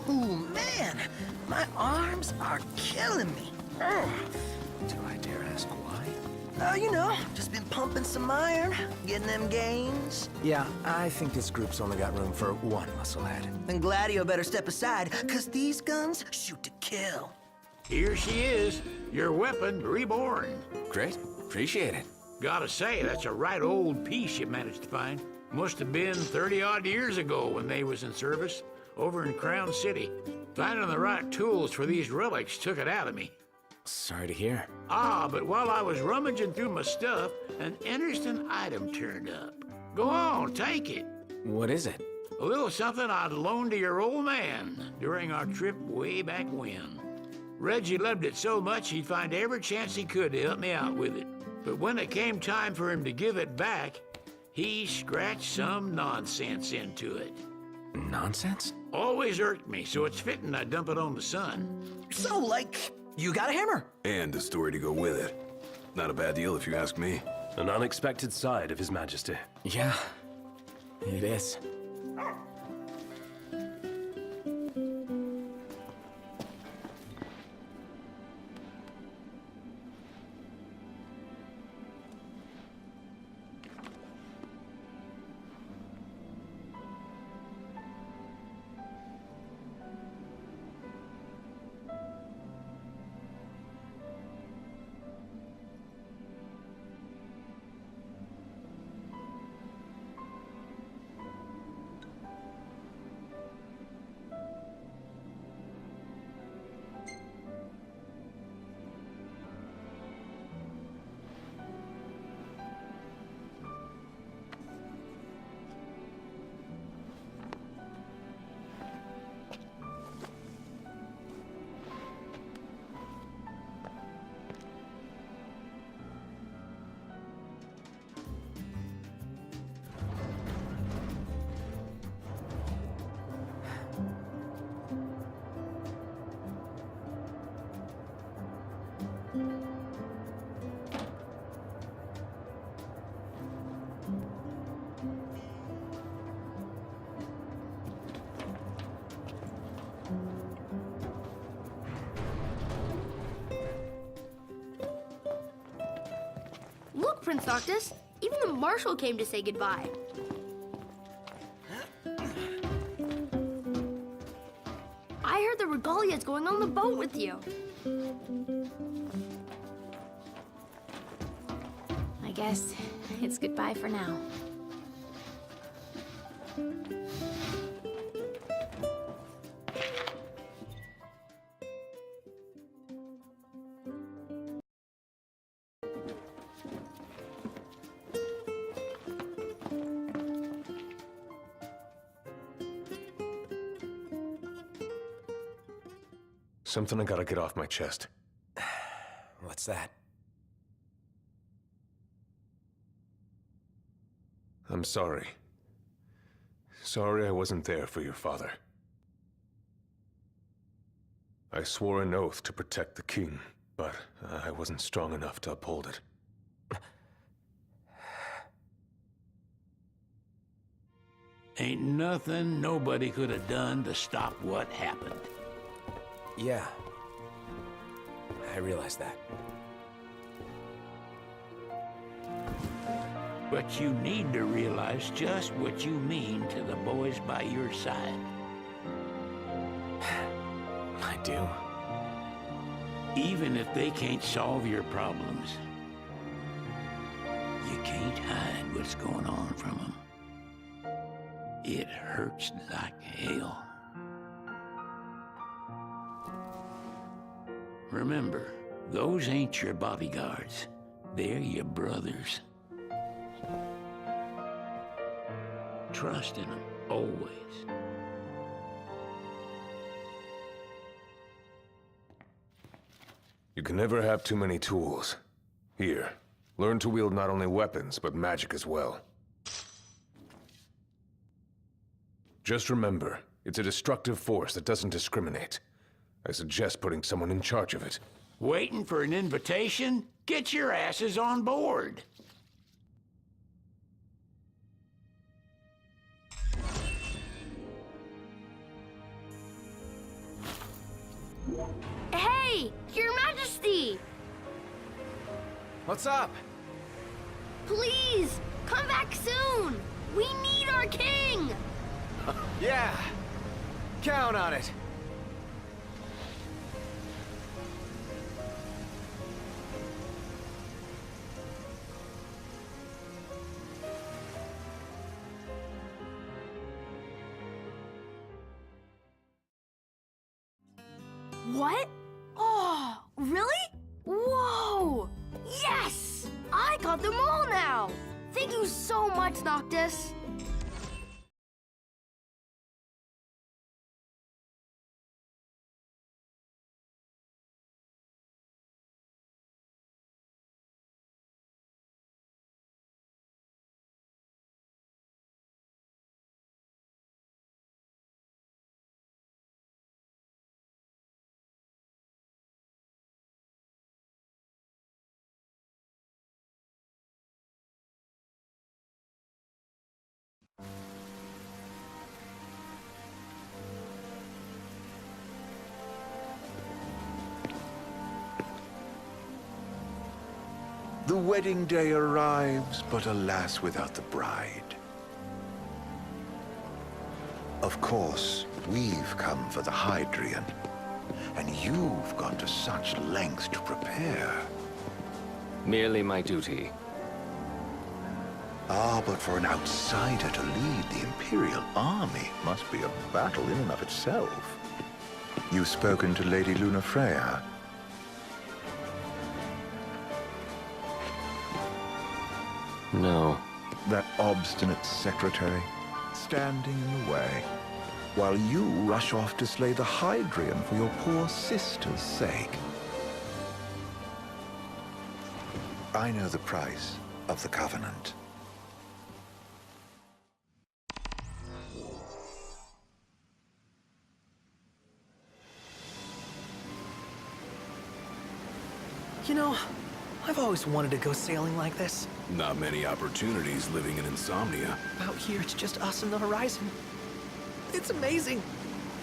Ooh, man, my arms are killing me. Ugh. Do I dare ask why? You know, just been pumping some iron, getting them gains. Yeah, I think this group's only got room for one musclehead. Then Gladio better step aside, cause these guns shoot to kill. Here she is, your weapon reborn. Great, appreciate it. Gotta say, that's a right old piece you managed to find. Must have been 30-odd years ago when they was in service, over in Crown City. Finding the right tools for these relics took it out of me. Sorry to hear. But while I was rummaging through my stuff, an interesting item turned up. Go on, take it. What is it? A little something I'd loaned to your old man during our trip way back when. Reggie loved it so much he'd find every chance he could to help me out with it. But when it came time for him to give it back, he scratched some nonsense into it. Nonsense? Always irked me, so it's fitting I dump it on the sun. So, like, you got a hammer? And a story to go with it. Not a bad deal if you ask me. An unexpected side of His Majesty. Yeah, it is. Look, Prince Noctis, even the Marshal came to say goodbye. I heard the Regalia's going on the boat with you. I guess it's goodbye for now. Something I gotta get off my chest. What's that? I'm sorry. Sorry I wasn't there for your father. I swore an oath to protect the king, but I wasn't strong enough to uphold it. Ain't nothing nobody could have done to stop what happened. Yeah. I realize that. But you need to realize just what you mean to the boys by your side. I do. Even if they can't solve your problems, you can't hide what's going on from them. It hurts like hell. Remember, those ain't your bodyguards. They're your brothers. Trust in them, always. You can never have too many tools. Here, learn to wield not only weapons, but magic as well. Just remember, it's a destructive force that doesn't discriminate. I suggest putting someone in charge of it. Waiting for an invitation? Get your asses on board. Hey, Your Majesty! What's up? Please, come back soon! We need our king! Yeah. Count on it. What? Oh, really? Whoa! Yes! I got them all now! Thank you so much, Noctis. The wedding day arrives, but alas, without the bride. Of course, we've come for the Hydrian, and you've gone to such lengths to prepare. Merely my duty. Ah, but for an outsider to lead the Imperial army must be a battle in and of itself. You've spoken to Lady Lunafreya. No. That obstinate secretary, standing in the way, while you rush off to slay the Hydrian for your poor sister's sake. I know the price of the Covenant. You know, I've always wanted to go sailing like this. Not many opportunities living in Insomnia. Out here, it's just us and the horizon. It's amazing.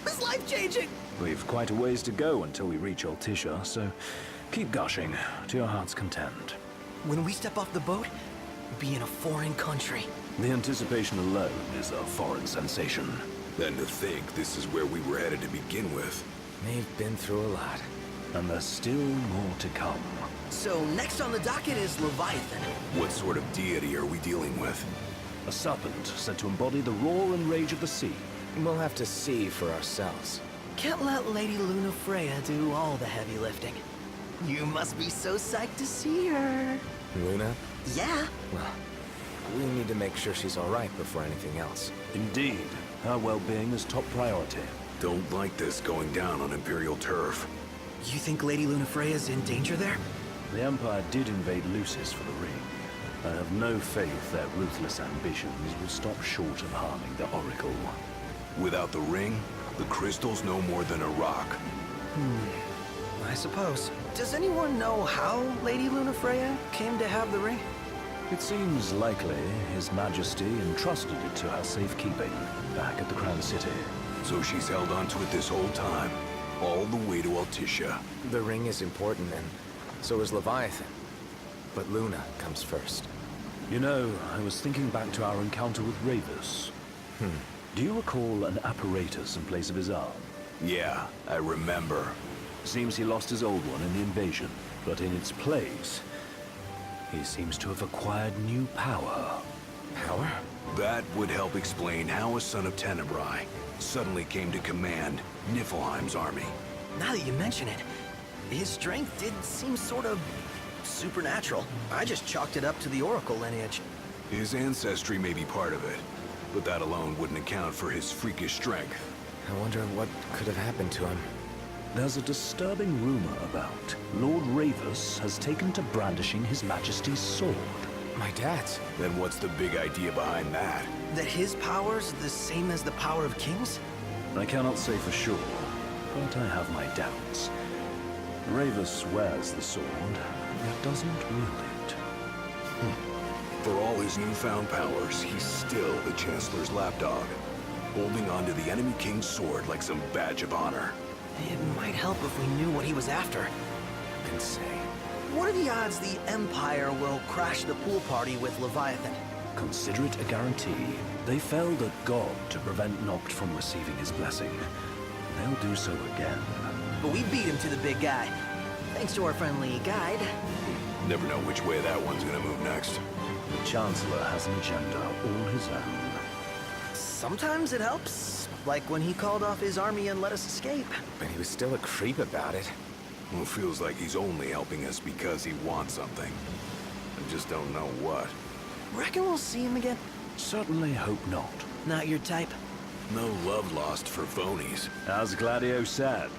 It's life-changing. We've quite a ways to go until we reach Altissia, so keep gushing to your heart's content. When we step off the boat, we'll be in a foreign country. The anticipation alone is a foreign sensation. Then to think this is where we were headed to begin with. They've been through a lot. And there's still more to come. So next on the docket is Leviathan. What sort of deity are we dealing with? A serpent said to embody the roar and rage of the sea. We'll have to see for ourselves. Can't let Lady Lunafreya do all the heavy lifting. You must be so psyched to see her. Luna? Yeah. Well, we need to make sure she's all right before anything else. Indeed, her well-being is top priority. Don't like this going down on Imperial turf. You think Lady Lunafreya's in danger there? The Empire did invade Lucis for the ring. I have no faith their ruthless ambitions will stop short of harming the Oracle. Without the ring, the crystal's no more than a rock. I suppose. Does anyone know how Lady Lunafreya came to have the ring? It seems likely His Majesty entrusted it to her safekeeping back at the Crown City. So she's held onto it this whole time, all the way to Altissia. The ring is important, and so is Leviathan. But Luna comes first. You know, I was thinking back to our encounter with Ravus. Do you recall an apparatus in place of his arm? Yeah, I remember. Seems he lost his old one in the invasion, but in its place, he seems to have acquired new power. Power? That would help explain how a son of Tenebrae suddenly came to command Niflheim's army. Now that you mention it, his strength did seem sort of supernatural. I just chalked it up to the Oracle lineage. His ancestry may be part of it, but that alone wouldn't account for his freakish strength. I wonder what could have happened to him. There's a disturbing rumor about Lord Ravus has taken to brandishing His Majesty's sword. My dad's. Then what's the big idea behind that? That his power's the same as the power of kings? I cannot say for sure, but I have my doubts. Ravus wears the sword, yet doesn't wield it. For all his newfound powers, he's still the Chancellor's lapdog, holding onto the enemy king's sword like some badge of honor. It might help if we knew what he was after. Insane. What are the odds the Empire will crash the pool party with Leviathan? Consider it a guarantee. They felled a god to prevent Noct from receiving his blessing. They'll do so again. But we beat him to the big guy. Thanks to our friendly guide. Never know which way that one's gonna move next. The Chancellor has an agenda all his own. Sometimes it helps. Like when he called off his army and let us escape. But he was still a creep about it. Well, it feels like he's only helping us because he wants something. I just don't know what. Reckon we'll see him again? Certainly hope not. Not your type? No love lost for phonies. As Gladio said,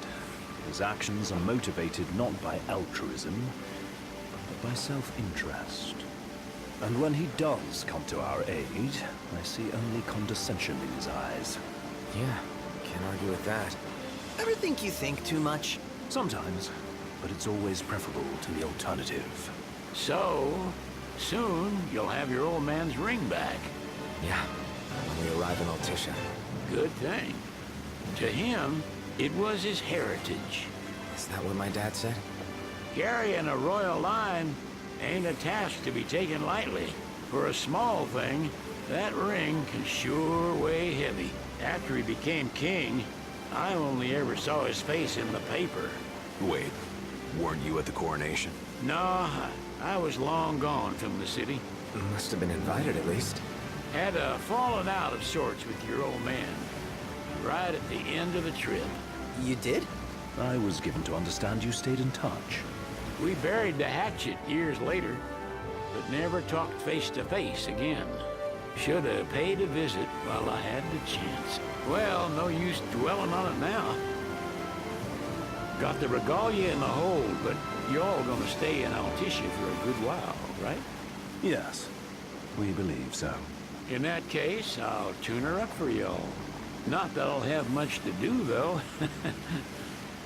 his actions are motivated not by altruism, but by self-interest. And when he does come to our aid, I see only condescension in his eyes. Yeah, can't argue with that. Ever think you think too much? Sometimes, but it's always preferable to the alternative. So, soon you'll have your old man's ring back. Yeah, when we arrive in Altissia. Good thing. To him, it was his heritage. Is that what my dad said? Carrying a royal line ain't a task to be taken lightly. For a small thing, that ring can sure weigh heavy. After he became king, I only ever saw his face in the paper. Wait, weren't you at the coronation? No, I was long gone from the city. Must have been invited at least. Had a falling out of sorts with your old man. Right at the end of the trip. You did? I was given to understand you stayed in touch. We buried the hatchet years later, but never talked face to face again. Should have paid a visit while I had the chance. Well, no use dwelling on it now. Got the regalia in the hold, but y'all gonna stay in Altissia for a good while, right? Yes, we believe so. In that case, I'll tune her up for y'all. Not that I'll have much to do, though.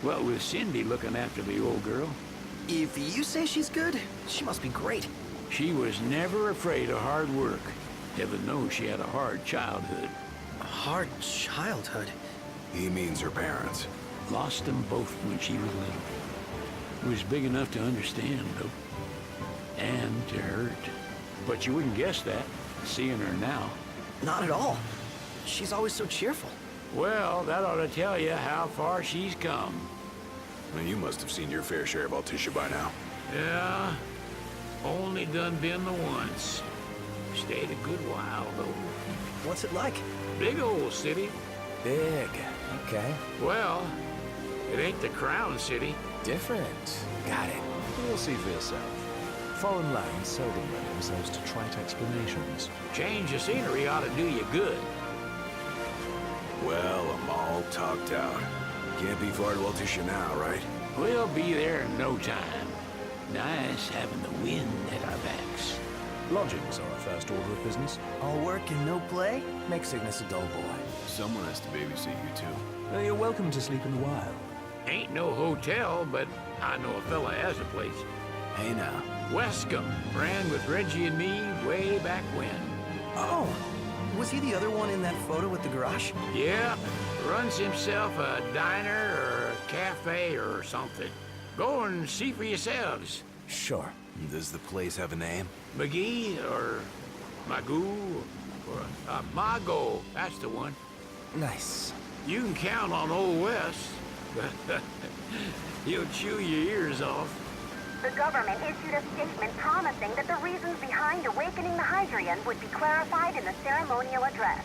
What with Cindy looking after the old girl. If you say she's good, she must be great. She was never afraid of hard work. Heaven knows she had a hard childhood. A hard childhood. He means her parents. Lost them both when she was little. Was big enough to understand, though. And to hurt. But you wouldn't guess that, seeing her now. Not at all. She's always so cheerful. Well, that ought to tell you how far she's come. And you must have seen your fair share of Altissia by now. Yeah, only done been the once. Stayed a good while, though. What's it like? Big old city. Big. Okay. Well, it ain't the crown city. Different. Got it. You'll see for yourself. Foreign lands seldom lend themselves to trite explanations. Change of scenery ought to do you good. Well, I'm all talked out. Can't be far to Altissia now, right? We'll be there in no time. Nice having the wind at our backs. Lodgings are our first order of business. All work and no play? Make Cygnus a dull boy. Someone has to babysit you, too. You're welcome to sleep in the wild. Ain't no hotel, but I know a fella has a place. Hey now. Wescombe ran with Reggie and me way back when. Oh, was he the other one in that photo with the garage? Yeah, runs himself a diner or a cafe or something. Go and see for yourselves. Sure. Does the place have a name? McGee or Magoo or Mago, that's the one. Nice. You can count on Old West. He'll chew your ears off. The government issued a statement promising that the reasons behind awakening the Hydrian would be clarified in the ceremonial address.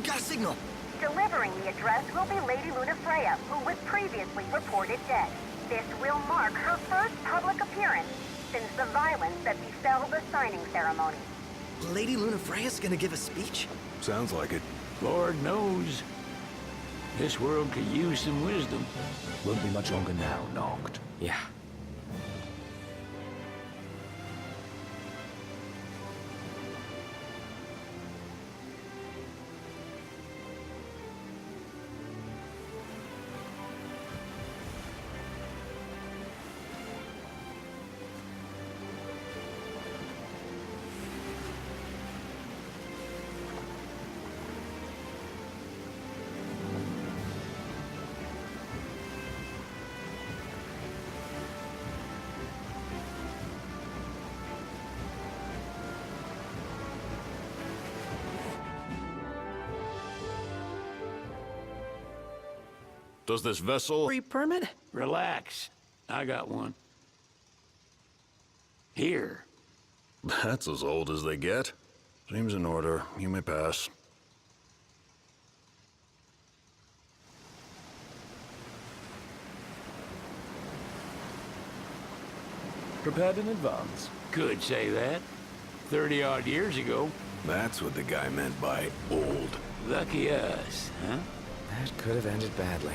Got a signal. Delivering the address will be Lady Luna Freya, who was previously reported dead. This will mark her first public appearance since the violence that befell the signing ceremony. Lady Luna Freya's gonna give a speech? Sounds like it. Lord knows. This world could use some wisdom. Won't be much longer now, Noct. Yeah. Does this vessel... Free permit? Relax. I got one. Here. That's as old as they get. Seems in order. You may pass. Prepared in advance. Could say that. 30-odd years ago. That's what the guy meant by old. Lucky us, huh? That could have ended badly.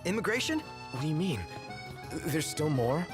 Immigration? What do you mean? There's still more?